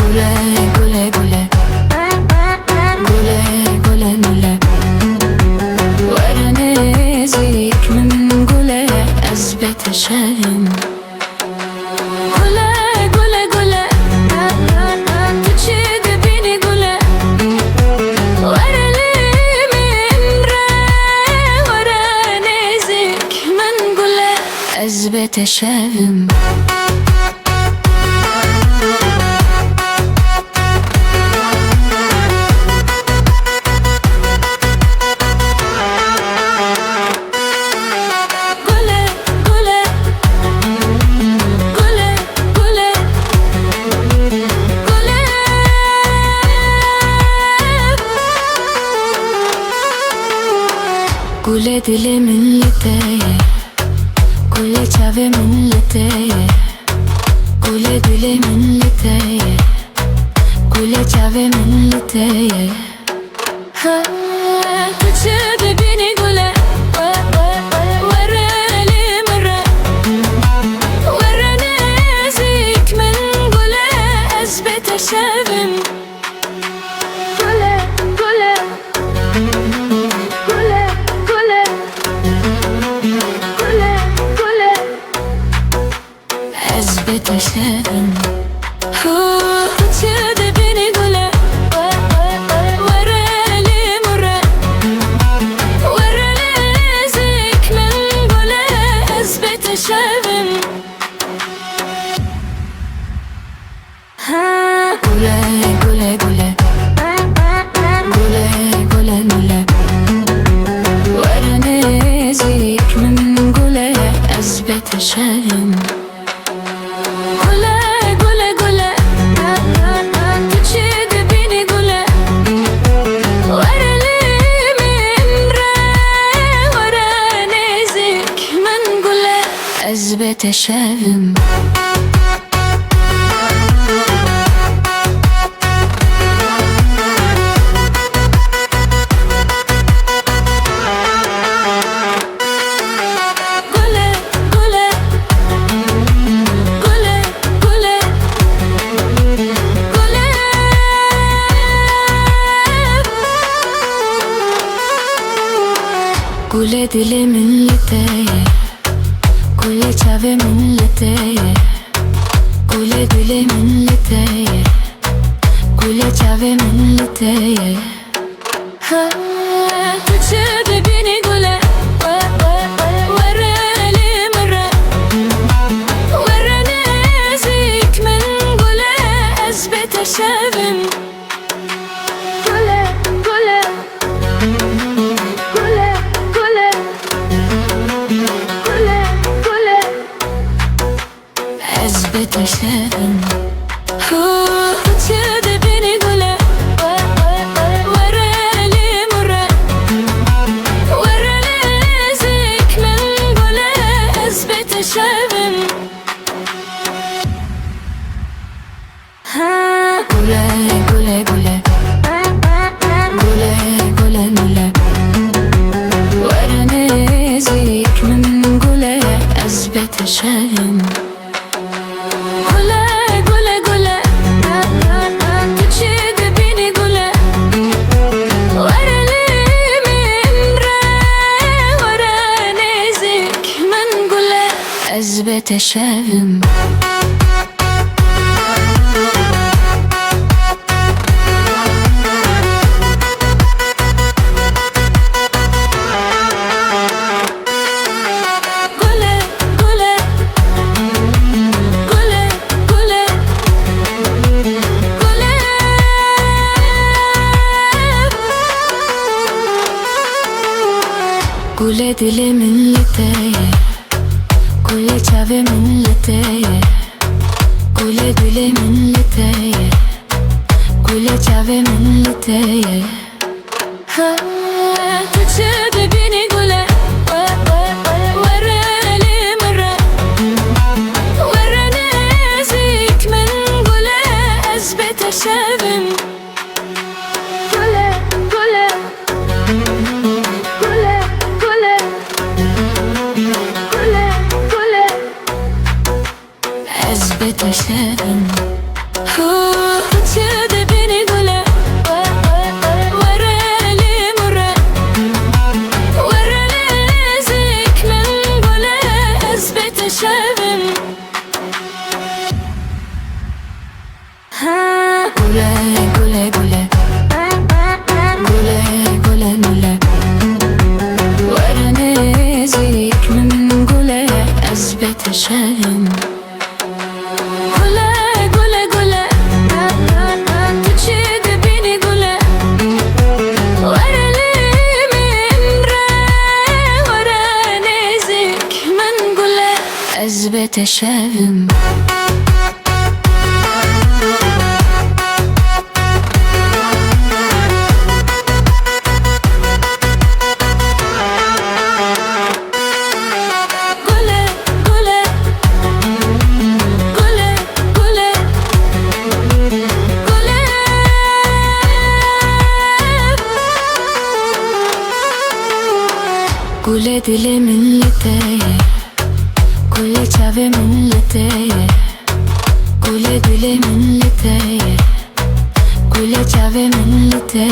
Gule gule gule Gule gule gule Wara نازك من gule أثبت شاهم Gule gule gule تشيد بيني gule Wara من ورا نازك من gule أثبت شاهم Gule dili millete Gule çave millete Gule dili millete Gule çave millete Ha تشد بيني gule ورالي مرة ورا نازك من gule أثبت شاهم أثبت شاهم تشد بيني gule ورالي مرة ورا نازك من gule أثبت شاهم Gule gule gule Gule gule gule Wara نازك من gule أثبت شاهم أثبت شاهم Gule dili millete Gule çave millete Gule dili millete Gule çave millete Ha تشد بيني gule ورالي مرة ورا نازك من gule أثبت شاهم أثبت شاهم تشد بيني gule ورالي مرة ورا نازك من gule أثبت شاهم Gule gule gule Gule gule gule Wara نازك من gule أثبت شاهم أثبت شاهم Gule dili millete Gule çave millete Gule dili millete Gule çave millete Ha تشد بيني gule ورالي مرة ورا نازك من gule أثبت شاهم أثبت شاهم تشد بيني قولة ورالي مرة ورالي زيك من قولة أثبت شبن قولة قولة قولة قولة قولة قولة وراني زيك من قولة أثبت شبن أثبت شبن قولة دل من لتايه قولة چاوه من لتايه قولة دل من لتايه قولة چاوه من لتايه